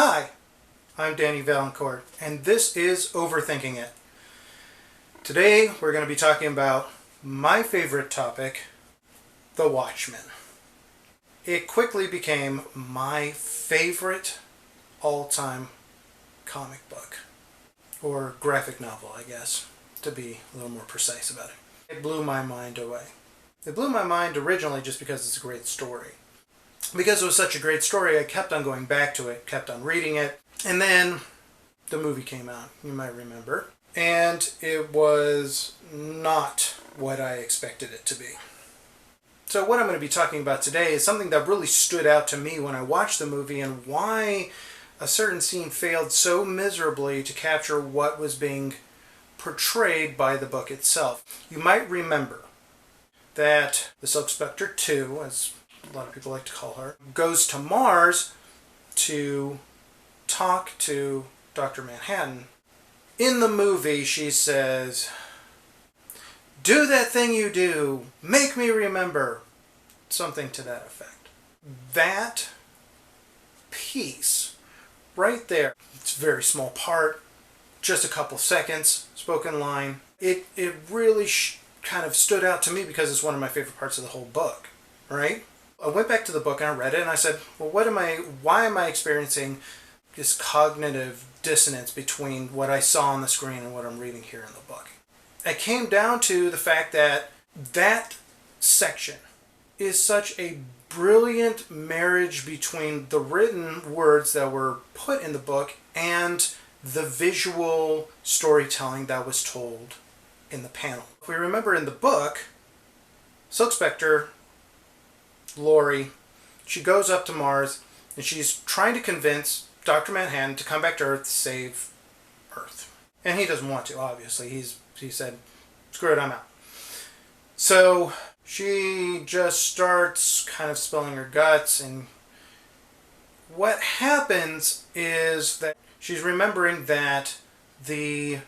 Hi, I'm Danny Valancourt, and this is Overthinking It. Today we're going to be talking about my favorite topic, the Watchmen. It quickly became my favorite all-time comic book, or graphic novel, I guess, to be a little more precise about it. It blew my mind away. It blew my mind originally just because it's a great story. Because it was such a great story, I kept on going back to it, kept on reading it, and then the movie came out, you might remember, and it was not what I expected it to be. So what I'm going to be talking about today is something that really stood out to me when I watched the movie and why a certain scene failed so miserably to capture what was being portrayed by the book itself. You might remember that the Silk Spectre 2, as a lot of people like to call her, goes to Mars to talk to Dr. Manhattan. In the movie, she says, "Do that thing you do, make me remember," something to that effect. That piece right there, it's a very small part, just a couple seconds, spoken line. It really kind of stood out to me because it's one of my favorite parts of the whole book, right? I went back to the book and I read it and I said, well, why am I experiencing this cognitive dissonance between what I saw on the screen and what I'm reading here in the book? It came down to the fact that that section is such a brilliant marriage between the written words that were put in the book and the visual storytelling that was told in the panel. If we remember in the book, Silk Spectre, Laurie, she goes up to Mars and she's trying to convince Dr. Manhattan to come back to Earth to save Earth. And he doesn't want to, obviously. He said, screw it, I'm out. So she just starts kind of spilling her guts, and what happens is that she's remembering that the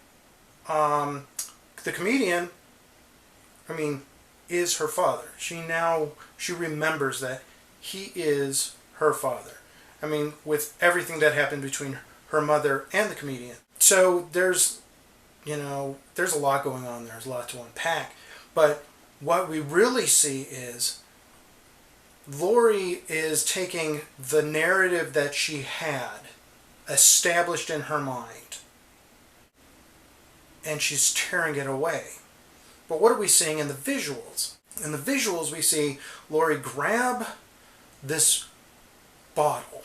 comedian, is her father. She remembers that he is her father. With everything that happened between her mother and the comedian. So there's a lot going on there. There's a lot to unpack. But what we really see is Laurie is taking the narrative that she had established in her mind and she's tearing it away. But what are we seeing in the visuals? In the visuals, we see Laurie grab this bottle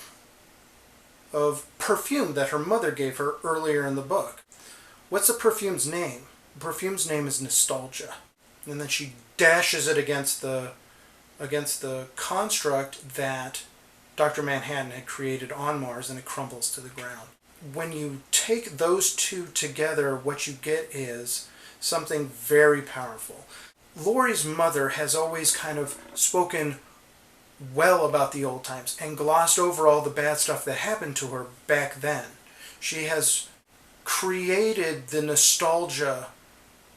of perfume that her mother gave her earlier in the book. What's the perfume's name? The perfume's name is Nostalgia. And then she dashes it against the construct that Dr. Manhattan had created on Mars, and it crumbles to the ground. When you take those two together, what you get is something very powerful. Laurie's mother has always kind of spoken well about the old times and glossed over all the bad stuff that happened to her back then. She has created the nostalgia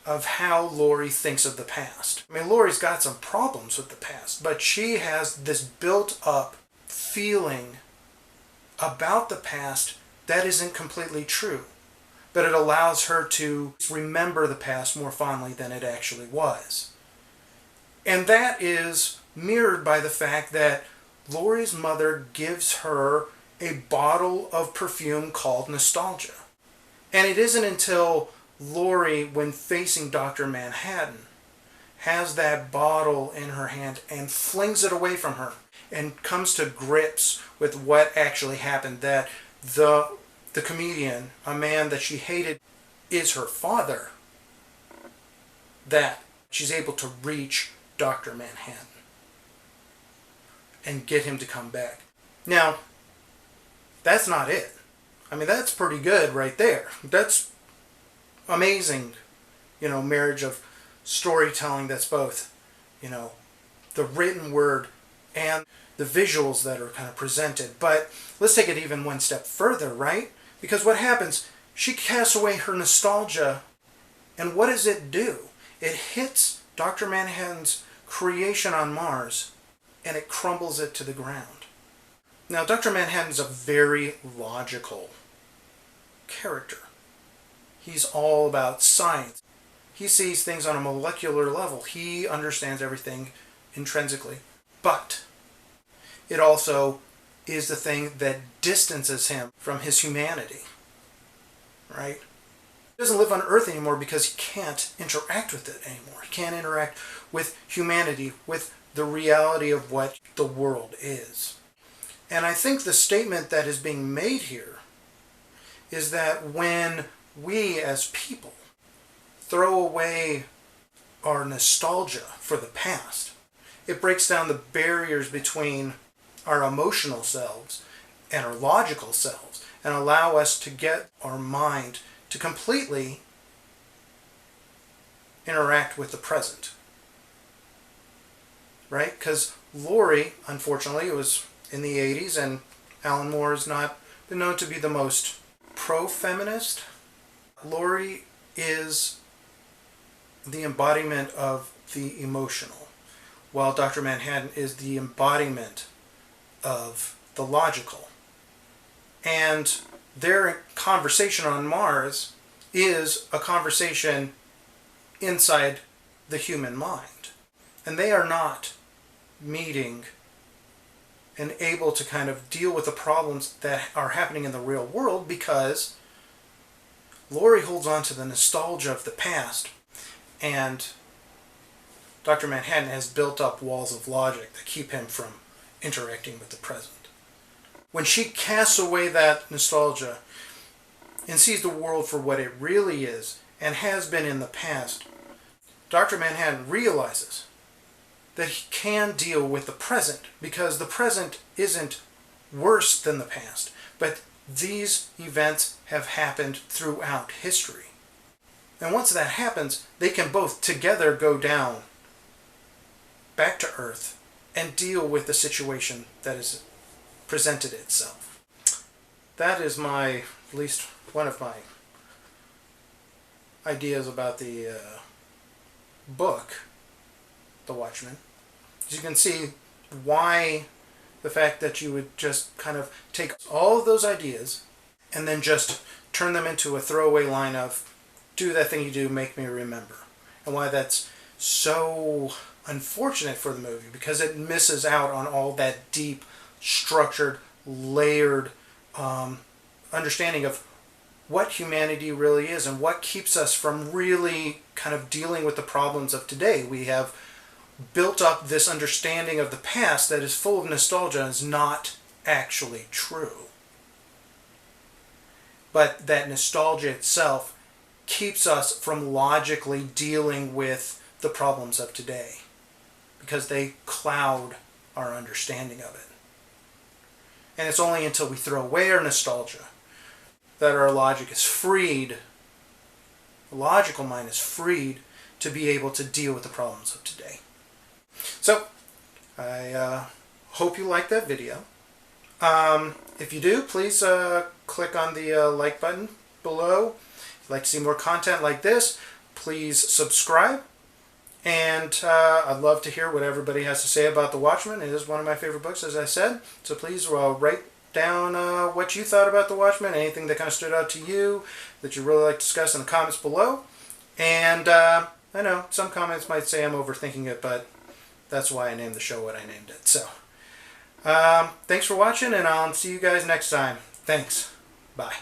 of how Laurie thinks of the past. Laurie's got some problems with the past, but she has this built-up feeling about the past that isn't completely true. But it allows her to remember the past more fondly than it actually was. And that is mirrored by the fact that Laurie's mother gives her a bottle of perfume called Nostalgia. And it isn't until Laurie, when facing Dr. Manhattan, has that bottle in her hand and flings it away from her and comes to grips with what actually happened, that the comedian, a man that she hated, is her father, that she's able to reach Dr. Manhattan and get him to come back. Now, that's not it. That's pretty good right there. That's amazing, marriage of storytelling that's both, the written word and the visuals that are kind of presented. But let's take it even one step further, right? Because what happens, she casts away her nostalgia, and what does it do? It hits Dr. Manhattan's creation on Mars, and it crumbles it to the ground. Now, Dr. Manhattan's a very logical character. He's all about science. He sees things on a molecular level. He understands everything intrinsically. But it also is the thing that distances him from his humanity. Right? He doesn't live on Earth anymore because he can't interact with it anymore. He can't interact with humanity, with the reality of what the world is. And I think the statement that is being made here is that when we as people throw away our nostalgia for the past, it breaks down the barriers between our emotional selves and our logical selves and allow us to get our mind to completely interact with the present. Right? Because Laurie, unfortunately, it was in the 80s, and Alan Moore has not been known to be the most pro-feminist. Laurie is the embodiment of the emotional, while Dr. Manhattan is the embodiment of the logical. And their conversation on Mars is a conversation inside the human mind. And they are not meeting and able to kind of deal with the problems that are happening in the real world because Laurie holds on to the nostalgia of the past, and Dr. Manhattan has built up walls of logic that keep him from interacting with the present. When she casts away that nostalgia and sees the world for what it really is and has been in the past, Dr. Manhattan realizes that he can deal with the present because the present isn't worse than the past, but these events have happened throughout history. And once that happens, they can both together go down back to Earth and deal with the situation that has presented itself. That is at least one of my ideas about the book, The Watchmen. As you can see, why the fact that you would just kind of take all of those ideas and then just turn them into a throwaway line of, do that thing you do, make me remember. And why that's so unfortunate for the movie, because it misses out on all that deep, structured, layered understanding of what humanity really is and what keeps us from really kind of dealing with the problems of today. We have built up this understanding of the past that is full of nostalgia and is not actually true. But that nostalgia itself keeps us from logically dealing with the problems of today because they cloud our understanding of it. And it's only until we throw away our nostalgia that our logic is freed, the logical mind is freed to be able to deal with the problems of today. So, I hope you liked that video. If you do, please click on the like button below. If you'd like to see more content like this, please subscribe. And I'd love to hear what everybody has to say about The Watchmen. It is one of my favorite books, as I said. So please write down what you thought about The Watchmen, anything that kind of stood out to you that you'd really like to discuss in the comments below. And I know some comments might say I'm overthinking it, but that's why I named the show what I named it. So, thanks for watching, and I'll see you guys next time. Thanks. Bye.